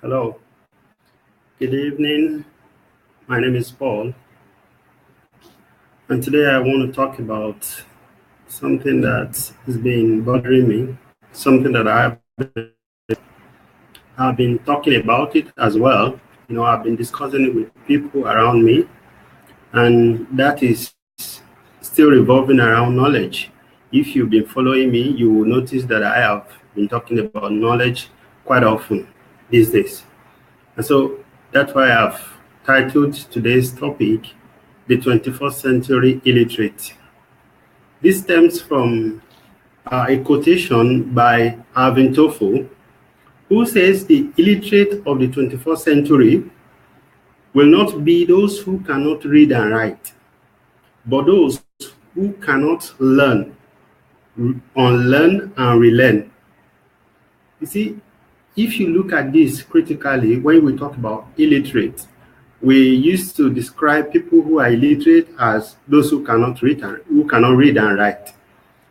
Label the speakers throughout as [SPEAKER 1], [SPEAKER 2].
[SPEAKER 1] Hello, good evening. My name is Paul, and today I want to talk about something that has been bothering me, something that I've been talking about it as well. I've been discussing it with people around me, and that is still revolving around knowledge. If you've been following me, you will notice that I have been talking about knowledge quite often these days. And so that's why I've titled today's topic, The 21st Century Illiterate. This stems from a quotation by Alvin Toffel, who says the illiterate of the 21st century will not be those who cannot read and write, but those who cannot learn, unlearn, and relearn. You see, if you look at this critically, when we talk about illiterate, we used to describe people who are illiterate as those who cannot read and write.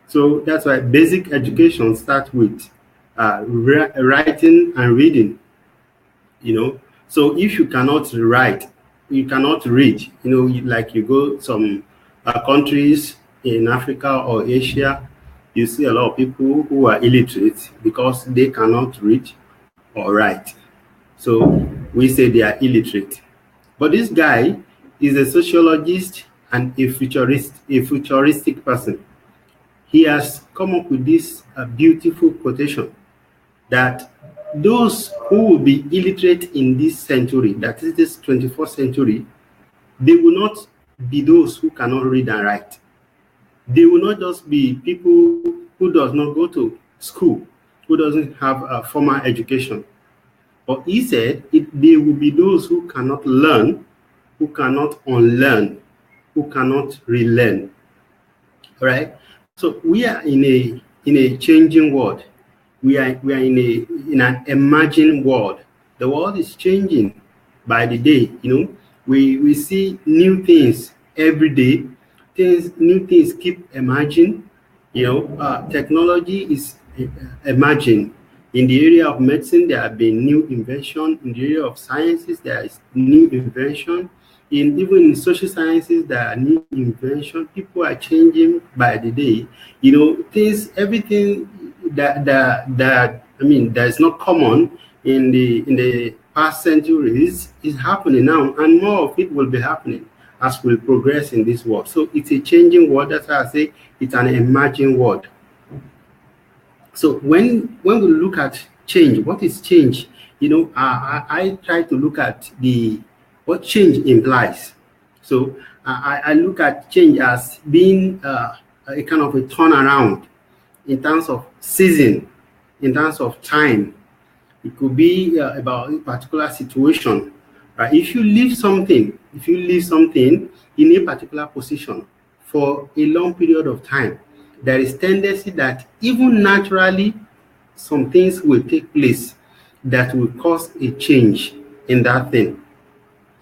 [SPEAKER 1] So that's why basic education starts with writing and reading. So if you cannot write, you cannot read. Like you go some countries in Africa or Asia, you see a lot of people who are illiterate because they cannot read or write. So we say they are illiterate. But this guy is a sociologist and a futuristic person. He has come up with this beautiful quotation that those who will be illiterate in this century, that is this 21st century, they will not be those who cannot read and write. They will not just be people who does not go to school, who doesn't have a formal education. But he said they will be those who cannot learn, who cannot unlearn, who cannot relearn. All right. So we are in a changing world. We are in an emerging world. The world is changing by the day. We see new things every day. New things keep emerging. Technology is emerging. In the area of medicine, there have been new invention. In the area of sciences, there is new invention. Even in social sciences, there are new invention. People are changing by the day. Everything that is not common in the past centuries is happening now, and more of it will be happening as we progress in this world. So it's a changing world. That's why I say it's an emerging world. So when we look at change, what is change? I try to look at what change implies. So I look at change as being a kind of a turnaround in terms of season, in terms of time. It could be about a particular situation. Right? If you leave something in a particular position for a long period of time, there is tendency that even naturally some things will take place that will cause a change in that thing.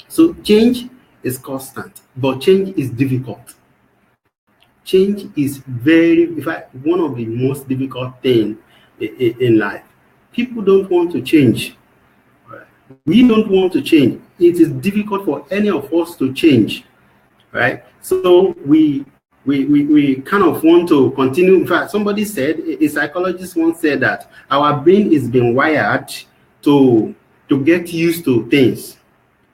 [SPEAKER 1] So change is constant, but change is difficult. Change is one of the most difficult things in life. People don't want to change. We don't want to change. It is difficult for any of us to change, right? So we kind of want to continue. In fact, somebody said, a psychologist once said that our brain is being wired to get used to things,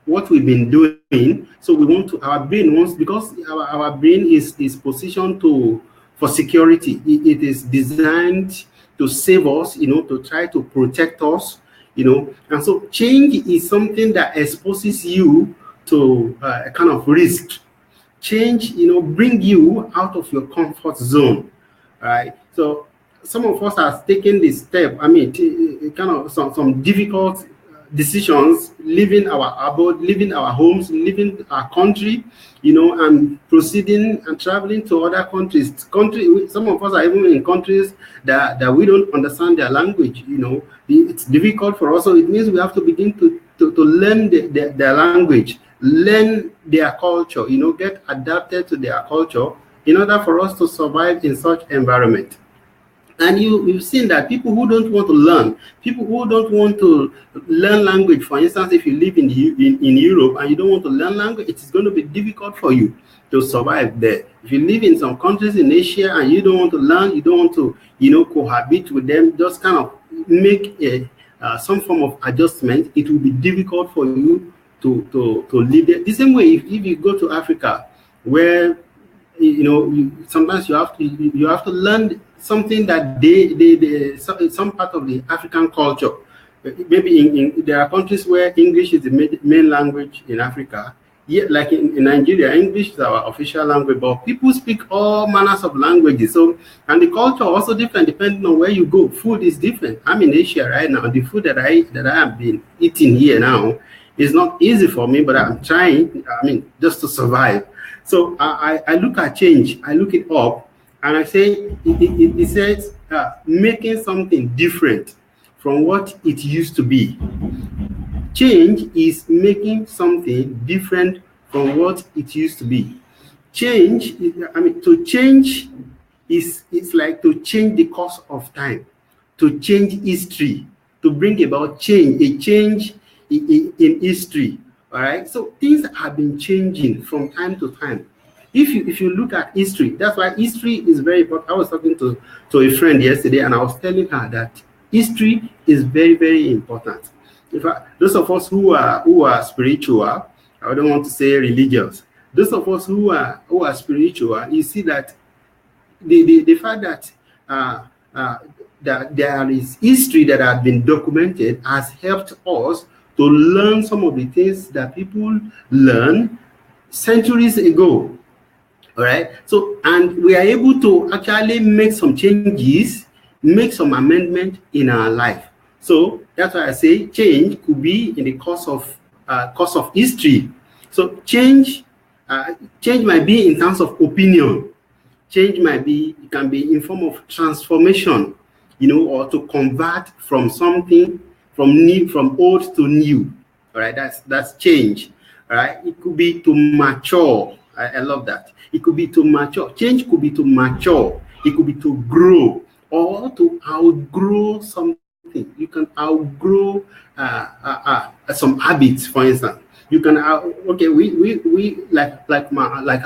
[SPEAKER 1] what we've been doing. So we want to, our brain wants, because our brain is positioned for security. It is designed to save us, to try to protect us, and so change is something that exposes you to a kind of risk. Change, bring you out of your comfort zone, right? So some of us have taken this step. Kind of some difficult decisions, leaving our abode, leaving our homes, leaving our country, and proceeding and traveling to other countries. Some of us are even in countries that we don't understand their language. It's difficult for us. So it means we have to begin to learn their language, learn their culture, get adapted to their culture in order for us to survive in such environment. And you've seen that people who don't want to learn, people who don't want to learn language, for instance, if you live in Europe and you don't want to learn language, it is going to be difficult for you to survive there. If you live in some countries in Asia and you don't want to learn, you don't want to, cohabit with them, just kind of make some form of adjustment, it will be difficult for you to live there. The same way, if you go to Africa, where sometimes you have to learn something that some part of the African culture. Maybe there are countries where English is the main language in Africa. Yeah, like in Nigeria, English is our official language, but people speak all manners of languages. So, and the culture also different depending on where you go. Food is different. I'm in Asia right now. The food that I have been eating here now is not easy for me, but I'm trying. Just to survive. So I look at change. I look it up, and I say it says making something different from what it used to be. Change is making something different from what it used to be. To change it's like to change the course of time, to change history, to bring about a change in history. All right. So things have been changing from time to time. If you look at history, that's why history is very important. I was talking to a friend yesterday, and I was telling her that history is very, very important. In fact, those of us who are spiritual, I don't want to say religious, those of us who are spiritual, you see that the fact that there is history that has been documented has helped us to learn some of the things that people learned centuries ago. All right. So, and we are able to actually make some changes, make some amendment in our life. So that's why I say change could be in the course of history. So change might be in terms of opinion. Change can be in form of transformation, or to convert from something from old to new. All right, that's change. All right, it could be to mature. I love that. It could be to mature. Change could be to mature. It could be to grow or to outgrow something. You can outgrow some habits, for instance. You can we like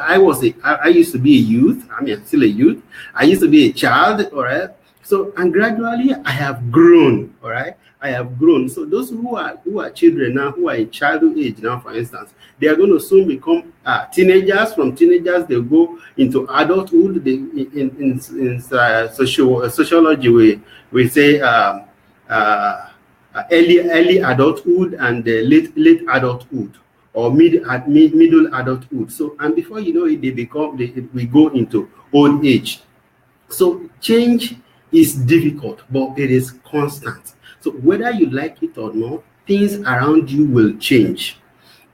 [SPEAKER 1] I used to be a youth. I'm still a youth. I used to be a child. All right. So, and gradually I have grown. All right. I have grown. So those who are children now, who are in childhood age now, for instance, they are going to soon become teenagers. From teenagers, they'll go into adulthood. In sociology, we say early adulthood and late adulthood, or middle adulthood. So, and before you know it, we go into old age. So change is difficult, but it is constant. So whether you like it or not, things around you will change.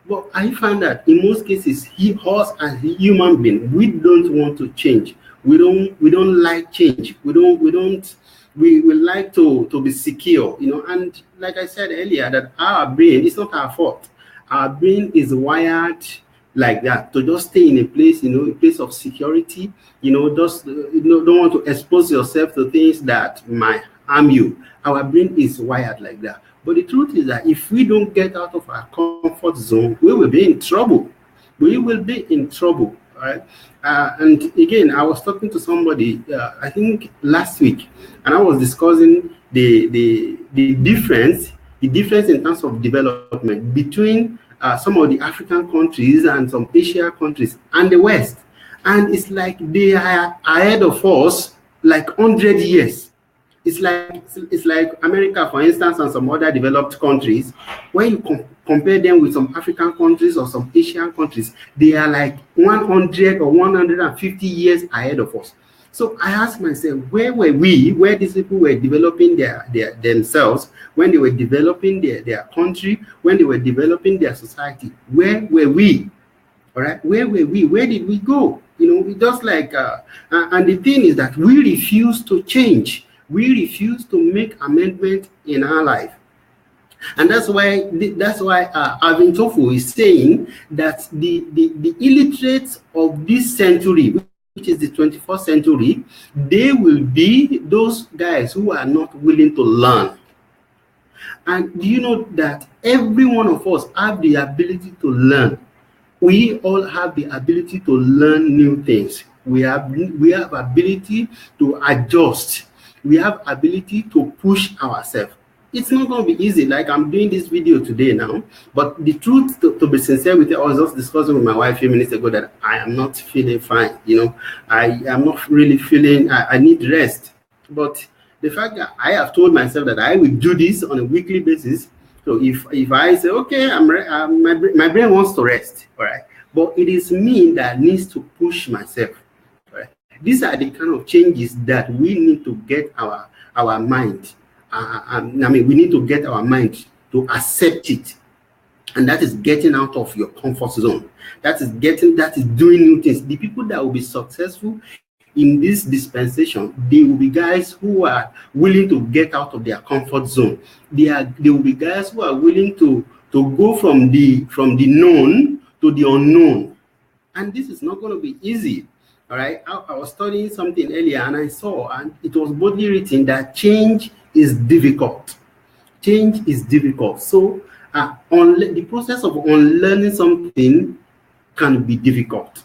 [SPEAKER 1] But I find that in most cases, us as a human being, we don't want to change. We don't like change. We like to be secure, and like I said earlier, that our brain, it's not our fault. Our brain is wired like that, to just stay in a place, a place of security, just don't want to expose yourself to things that might harm you. Our brain is wired like that. But the truth is that if we don't get out of our comfort zone, we will be in trouble. We will be in trouble, right? And again, I was talking to somebody, I think last week, and I was discussing the difference in terms of development between some of the African countries and some Asian countries and the West. And it's like they are ahead of us like 100 years. It's like America, for instance, and some other developed countries. When you compare them with some African countries or some Asian countries, they are like 100 or 150 years ahead of us. So I asked myself, where were we, where these people were developing themselves, when they were developing their country, when they were developing their society? Where were we? All right, where were we? Where did we go? We just like, and the thing is that we refuse to change. We refuse to make amendment in our life. And that's why Alvin Toffo is saying that the illiterates of this century, which is the 21st century, they will be those guys who are not willing to learn. And do you know that every one of us have the ability to learn? We all have the ability to learn new things. We have ability to adjust. We have ability to push ourselves. It's not going to be easy. Like I'm doing this video today now, but the truth, to be sincere with you, I was just discussing with my wife a few minutes ago that I am not feeling fine. I am not really feeling, I need rest. But the fact that I have told myself that I will do this on a weekly basis. So if I say, okay, my brain wants to rest, all right, but it is me that needs to push myself. All right? These are the kind of changes that we need to get our mind. We need to get our mind to accept it, and that is getting out of your comfort zone. That is doing new things. The people that will be successful in this dispensation, they will be guys who are willing to get out of their comfort zone. They will be guys who are willing to go from the known to the unknown. And this is not going to be easy. All right. I was studying something earlier and I saw, and it was boldly written that change is difficult. Change is difficult. So the process of unlearning something can be difficult.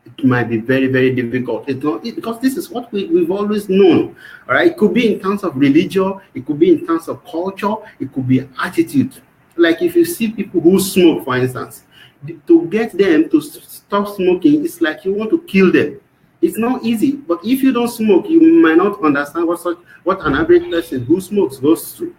[SPEAKER 1] It might be very, very difficult. It's not because this is what we've always known. All right. It could be in terms of religion. It could be in terms of culture. It could be attitude. Like if you see people who smoke, for instance, to get them to stop smoking, it's like you want to kill them. It's not easy. But if you don't smoke, you might not understand what an average person who smokes goes through.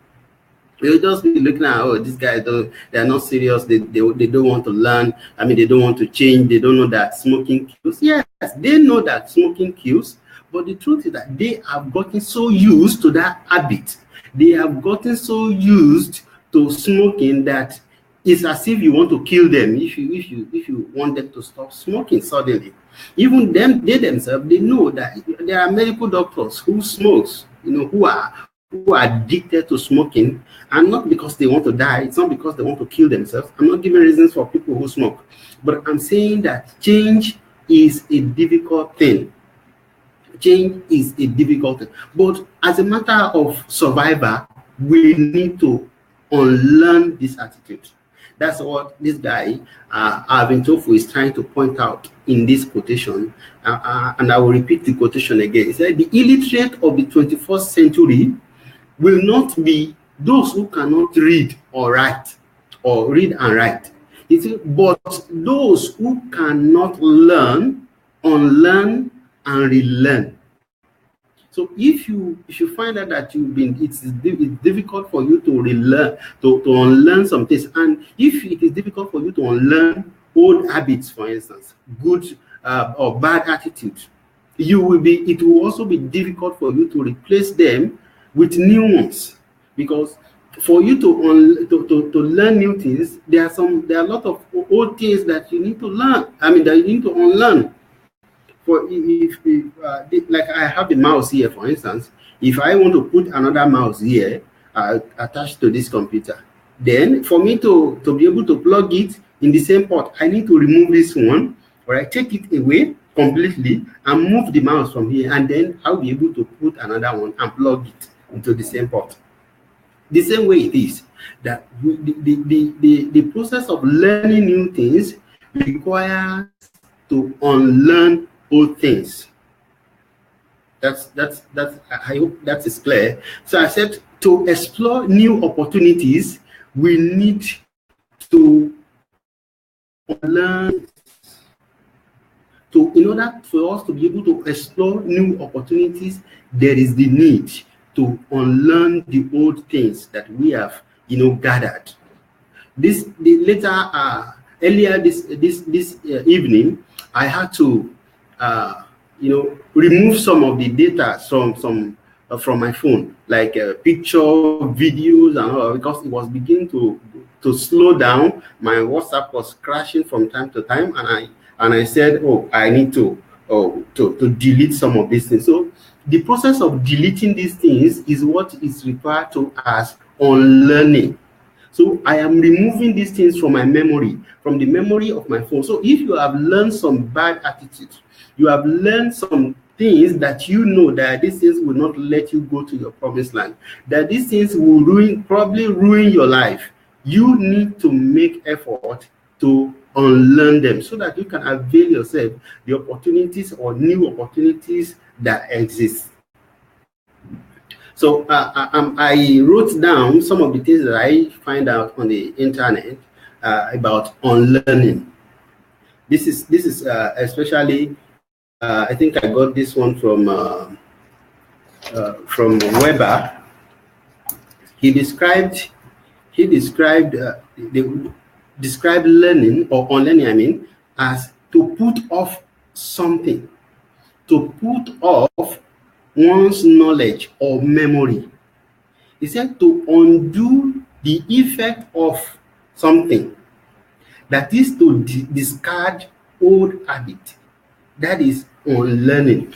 [SPEAKER 1] You'll just be looking at, oh, these guys they're not serious. They don't want to learn. They don't want to change. They don't know that smoking kills. Yes, they know that smoking kills. But the truth is that they have gotten so used to that habit. They have gotten so used to smoking that it's as if you want to kill them if you want them to stop smoking suddenly. Even they themselves, they know that there are medical doctors who smokes, who are addicted to smoking, and not because they want to die. It's not because they want to kill themselves. I'm not giving reasons for people who smoke, but I'm saying that change is a difficult thing. Change is a difficult thing. But as a matter of survival, we need to unlearn this attitude. That's what this guy, Alvin Tofu, is trying to point out in this quotation. And I will repeat the quotation again. He said, the illiterate of the 21st century will not be those who cannot read or write, or read and write. He said, but those who cannot learn, unlearn, and relearn. So if you find out that it's difficult for you to relearn, to unlearn some things, and if it is difficult for you to unlearn old habits, for instance, good or bad attitudes, it will also be difficult for you to replace them with new ones, because for you to learn new things, there are a lot of old things that you need to learn. That you need to unlearn. For like I have the mouse here, for instance, if I want to put another mouse here attached to this computer, then for me to be able to plug it in the same port, I need to remove this one, or I take it away completely and move the mouse from here, and then I'll be able to put another one and plug it into the same port. The same way it is that the process of learning new things requires to unlearn old things. That's I hope that is clear. So I said, to explore new opportunities, we need to learn. In order for us to be able to explore new opportunities, there is the need to unlearn the old things that we have, gathered. Earlier this evening, I had to, remove some of the data from my phone, like picture, videos, and all, because it was beginning to slow down. My WhatsApp was crashing from time to time, and I said, oh, I need to delete some of these things. So the process of deleting these things is what is referred to as unlearning. So I am removing these things from my memory, from the memory of my phone. So if you have learned some bad attitudes, You have learned some things that you know that these things will not let you go to your promised land, that these things will probably ruin your life. You need to make effort to unlearn them so that you can avail yourself the opportunities or new opportunities that exist. So I wrote down some of the things that I find out on the internet about unlearning. This is especially I think I got this one from Weber. He described learning or unlearning, I mean, as to put off something, to put off one's knowledge or memory. He said to undo the effect of something, that is to discard old habit. That is unlearning.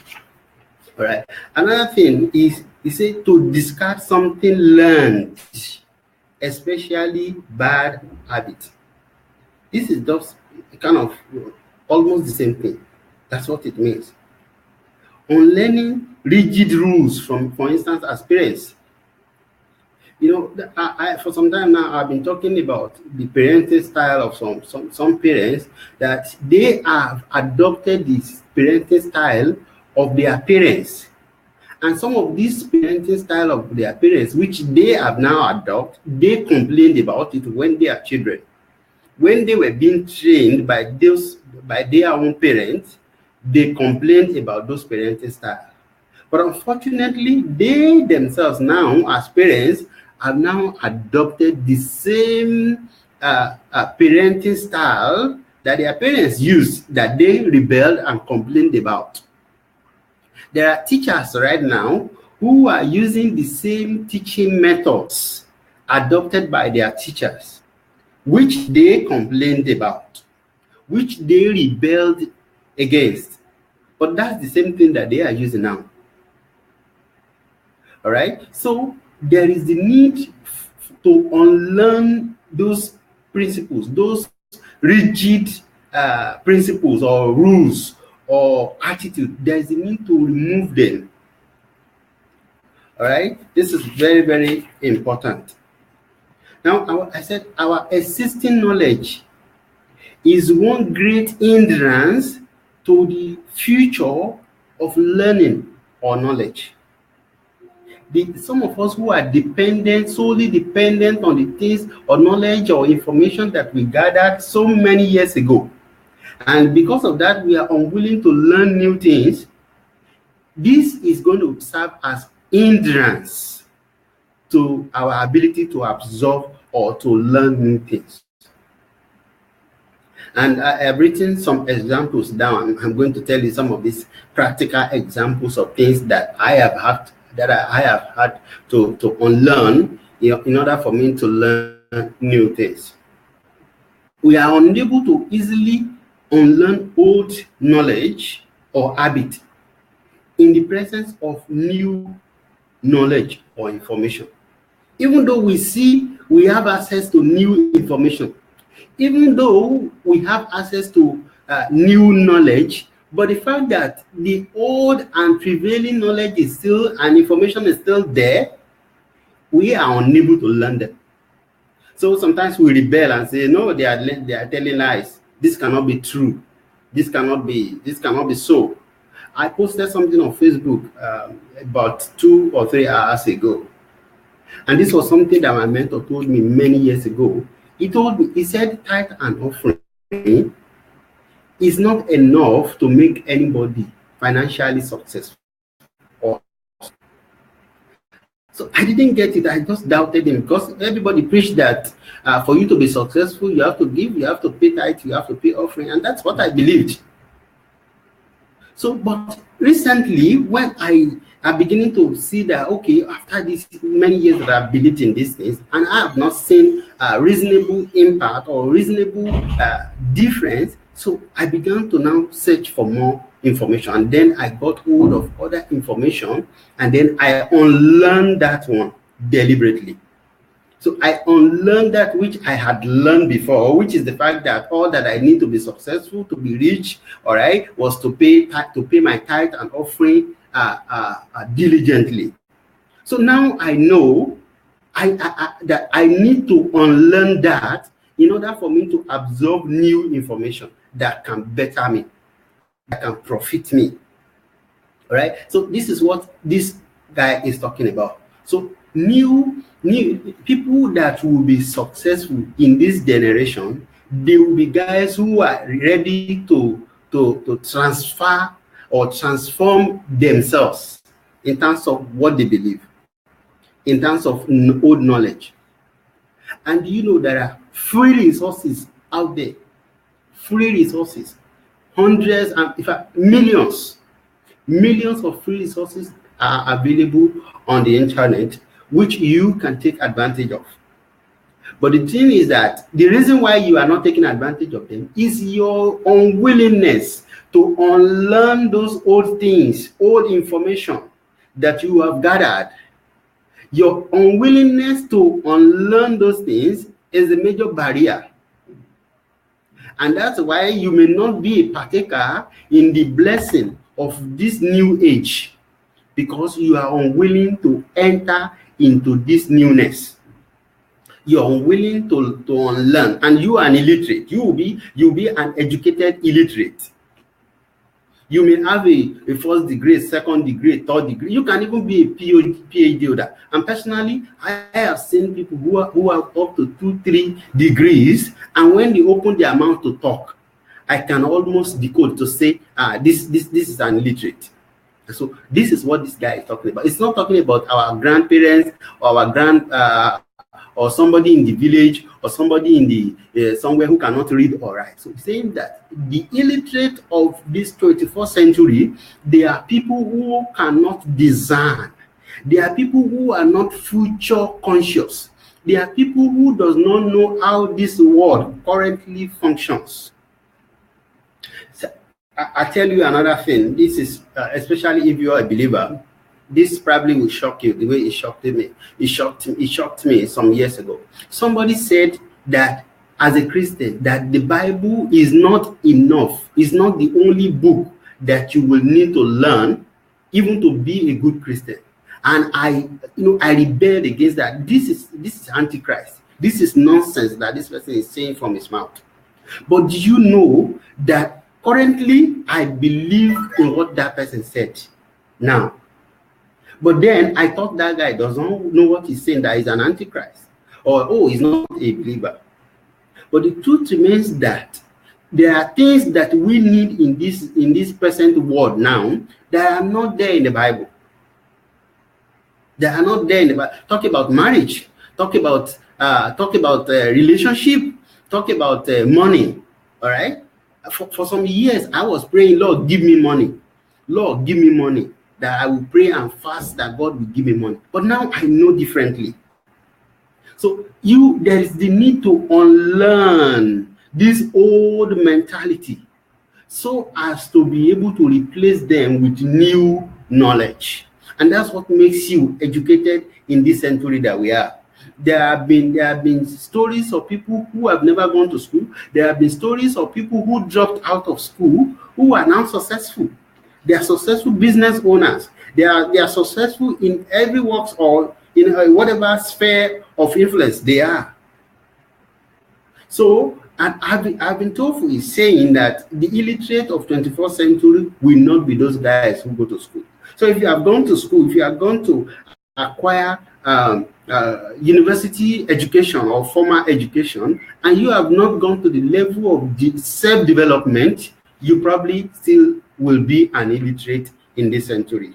[SPEAKER 1] All right. Another thing is, he said to discard something learned, especially bad habit. This is just kind of almost the same thing. That's what it means. Unlearning rigid rules from, for instance, as parents. You know, I for some time now, I've been talking about the parenting style of some parents, that they have adopted this parenting style of their parents. And some of these parenting style of their parents, which they have now adopted, they complained about it when they are children. When they were being trained by their own parents, they complained about those parenting style. But unfortunately, they themselves now, as parents, have now adopted the same parenting style that their parents used, that they rebelled and complained about. There are teachers right now who are using the same teaching methods adopted by their teachers, which they complained about, which they rebelled against. But that's the same thing that they are using now. All right? So there is the need to unlearn those principles, those rigid principles or rules or attitude. There is a need to remove them. All right? This is very, very important. Now, I said our existing knowledge is one great hindrance to the future of learning or knowledge. Some of us who are solely dependent on the things or knowledge or information that we gathered so many years ago, and because of that, we are unwilling to learn new things. This is going to serve as hindrance to our ability to absorb or to learn new things. And I have written some examples down. I'm going to tell you some of these practical examples of things that I have had to unlearn, in order for me to learn new things. We are unable to easily unlearn old knowledge or habit in the presence of new knowledge or information. Even though we have access to new information, even though we have access to new knowledge, but the fact that the old and prevailing knowledge is still, and information is still there, we are unable to learn them. So sometimes we rebel and say, no, they are telling lies. This cannot be true. This cannot be so. I posted something on Facebook about 2 or 3 hours ago. And this was something that my mentor told me many years ago. He said, tithe and offering is not enough to make anybody financially successful. So I didn't get it. I just doubted him, because everybody preached that for you to be successful, you have to give, you have to pay tithe, you have to pay offering, and that's what I believed. So, but recently, when I am beginning to see that, okay, after these many years that I've believed in these things, and I have not seen a reasonable impact or reasonable difference, so I began to now search for more information, and then I got hold of other information, and then I unlearned that one deliberately. So I unlearned that which I had learned before, which is the fact that all that I need to be successful, to be rich, all right, was to pay my tithe and offering diligently. So now I know that I need to unlearn that in order for me to absorb new information that can better me, that can profit me. All right. So this is what this guy is talking about. So new people that will be successful in this generation, they will be guys who are ready to transfer or transform themselves in terms of what they believe, in terms of old knowledge. And you know there are free resources out there, free resources, hundreds and in fact millions of free resources are available on the internet, which you can take advantage of. But the thing is that the reason why you are not taking advantage of them is your unwillingness to unlearn those old things, old information that you have gathered. Your unwillingness to unlearn those things is a major barrier. And that's why you may not be a partaker in the blessing of this new age, because you are unwilling to enter into this newness. You're unwilling to unlearn, and you are an illiterate. You'll be an educated illiterate. You may have a first degree, second degree, third degree. You can even be a PhD holder. And personally, I have seen people who have up to 2-3 degrees, and when they open their mouth to talk, I can almost decode to say, this is an illiterate. So this is what this guy is talking about. It's not talking about our grandparents or our or somebody in the village or somebody in the somewhere who cannot read or write. So he's saying that the illiterate of this 21st century, they are people who cannot discern. They are people who are not future conscious. They are people who does not know how this world currently functions. So, I tell you another thing. This is especially if you are a believer. This probably will shock you the way it shocked me. It shocked me some years ago. Somebody said that as a Christian, that the Bible is not enough. It's not the only book that you will need to learn, even to be a good Christian. And I rebelled against that. This is Antichrist. This is nonsense that this person is saying from his mouth. But do you know that currently I believe in what that person said now? But then I thought that guy doesn't know what he's saying, that he's an antichrist, or he's not a believer. But the truth remains that there are things that we need in this present world now that are not there in the Bible. They are not there in the Bible. Talk about marriage. Talk about relationship. Talk about money. All right. For some years, I was praying, Lord, give me money. Lord, give me money. That I will pray and fast that God will give me money. But now I know differently. So there is the need to unlearn this old mentality so as to be able to replace them with new knowledge. And that's what makes you educated in this century that we are. There have been stories of people who have never gone to school. There have been stories of people who dropped out of school who are now successful. They are successful business owners. They are successful in every walks or in whatever sphere of influence they are. So, and I've been told is saying that the illiterate of 21st century will not be those guys who go to school. So if you have gone to school, if you are going to acquire university education or formal education, and you have not gone to the level of self-development, you probably still will be an illiterate in this century.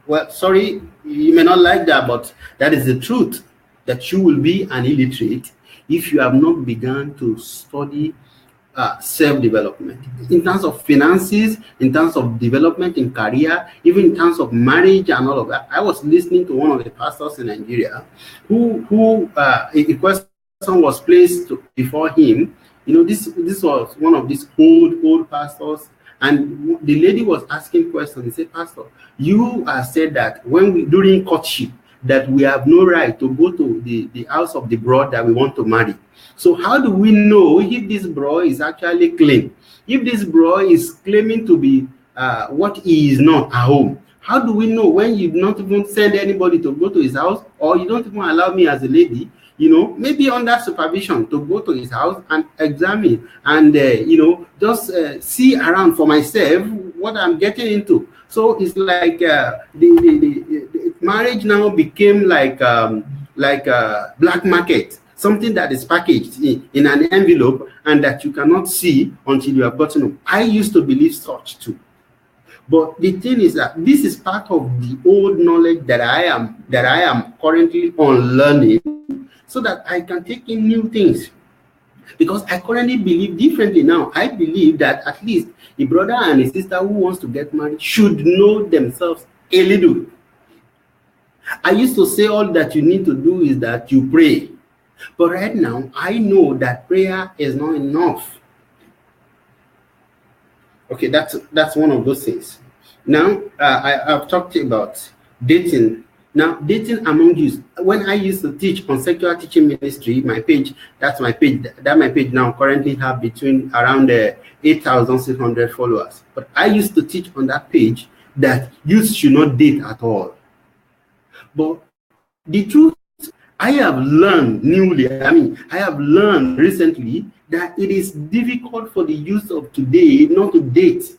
[SPEAKER 1] Well, sorry, you may not like that, but that is the truth, that you will be an illiterate if you have not begun to study self-development in terms of finances, in terms of development in career, even in terms of marriage and all of that. I was listening to one of the pastors in Nigeria who a question was placed before him. You know, this was one of these old pastors, and the lady was asking questions. He said, Pastor, you said that during courtship, that we have no right to go to the house of the bro that we want to marry. So how do we know if this bro is actually clean? If this bro is claiming to be what he is not at home, how do we know when you not even send anybody to go to his house, or you don't even allow me as a lady, maybe under supervision, to go to his house and examine and, just see around for myself what I'm getting into? So it's like the marriage now became like a black market, something that is packaged in an envelope and that you cannot see until you have gotten them. I used to believe such too. But the thing is that this is part of the old knowledge that I am currently unlearning, so that I can take in new things. Because I currently believe differently now. I believe that at least a brother and a sister who wants to get married should know themselves a little. I used to say all that you need to do is that you pray. But right now, I know that prayer is not enough. Okay, that's one of those things. Now, I've talked about dating. Now, dating among youth. When I used to teach on secular teaching ministry, my page, that's my page. That my page now currently have between around 8,600 followers. But I used to teach on that page that youth should not date at all. But the truth, I have learned recently that it is difficult for the youth of today not to date.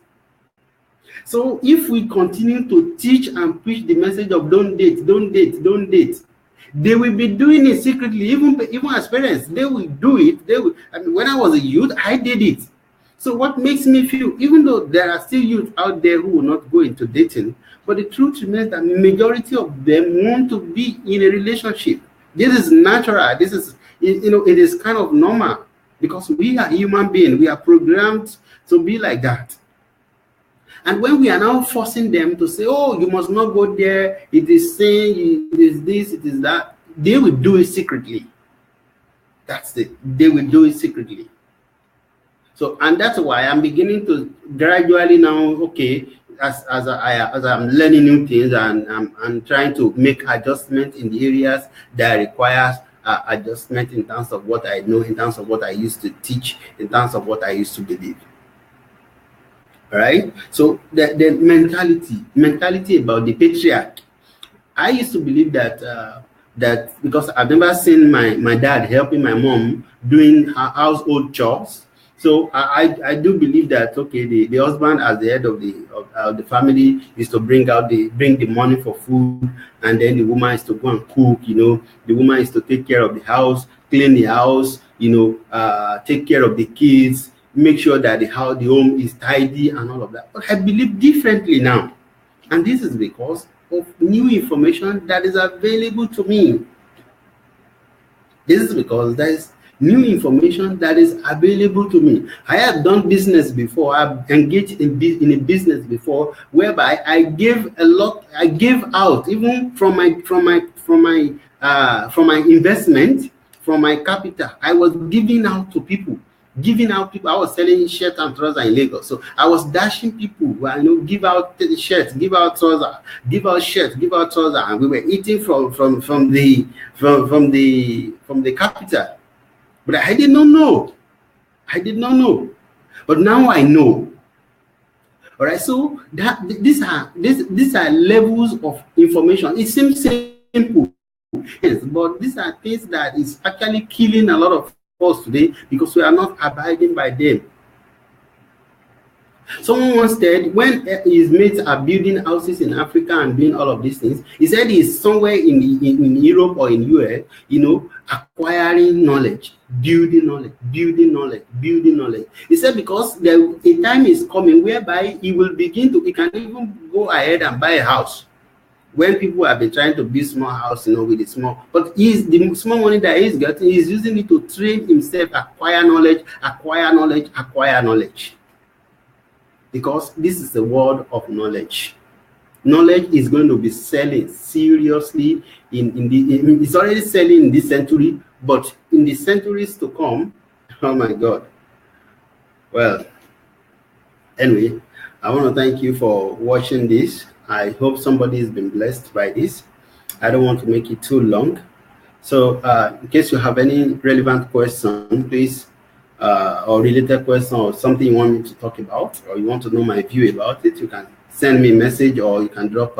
[SPEAKER 1] So if we continue to teach and preach the message of don't date, they will be doing it secretly. Even as parents, they will do it. When I was a youth, I did it. So what makes me feel, even though there are still youth out there who will not go into dating, but the truth remains that majority of them want to be in a relationship. This is natural. This is, it is kind of normal, because we are human beings. We are programmed to be like that. And when we are now forcing them to say, oh, you must not go there, it is saying, it is this, it is that, they will do it secretly. That's it. They will do it secretly. So, and that's why I'm beginning to gradually now, okay, as I'm learning new things, and I'm trying to make adjustments in the areas that requires adjustment in terms of what I know, in terms of what I used to teach, in terms of what I used to believe. All right. So the mentality about the patriarch. I used to believe that that because I've never seen my dad helping my mom doing her household chores. So I do believe that, okay, the husband as the head of the family is to bring the money for food, and then the woman is to go and cook. The woman is to take care of the house, clean the house, take care of the kids, make sure that the home is tidy and all of that. But I believe differently now, and this is because of new information that is available to me. This is because there is new information that is available to me. I have done business before. I've engaged in a business before, whereby I gave out even from my investment, from my capital. I was giving out to people. I was selling shirt and trousers in Lagos. So I was dashing people, give out shirts, give out trousers, give out shirts, give out trousers, and we were eating from the capital. But I did not know. But now I know. All right. So these are levels of information. It seems simple, yes, but these are things that is actually killing a lot of us today because we are not abiding by them. Someone once said, when his mates are building houses in Africa and doing all of these things, he said he's somewhere in Europe or in US, acquiring knowledge, building knowledge. He said because a time is coming whereby he can even go ahead and buy a house. When people have been trying to build small house, with a small, but the small money that he's getting, he's using it to train himself, acquire knowledge. Because this is a world of knowledge. Knowledge is going to be selling seriously it's already selling in this century, but in the centuries to come, oh my God. Well, anyway, I want to thank you for watching this. I hope somebody has been blessed by this. I don't want to make it too long. So in case you have any relevant question, please, or related question or something you want me to talk about, or you want to know my view about it, you can send me a message or you can drop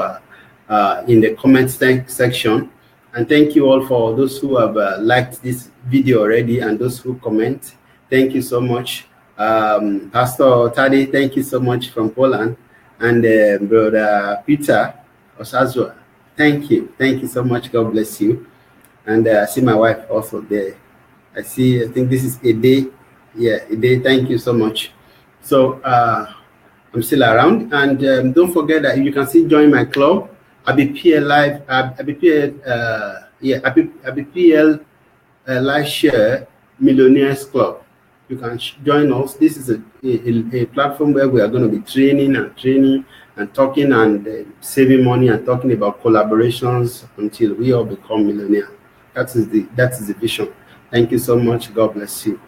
[SPEAKER 1] in the comment section. And thank you all for those who have liked this video already and those who comment. Thank you so much. Pastor Tadi, thank you so much from Poland. And Brother Peter Osazua, thank you. Thank you so much. God bless you. And I see my wife also there. I think this is a day. Yeah, a day. Thank you so much. So I'm still around. And don't forget that you can still join my club. I'll be PL Live. I'll be PL Live Share Millionaires Club. You can join us. This is a platform where we are going to be training and talking and saving money and talking about collaborations until we all become millionaires. That is the vision. Thank you so much. God bless you.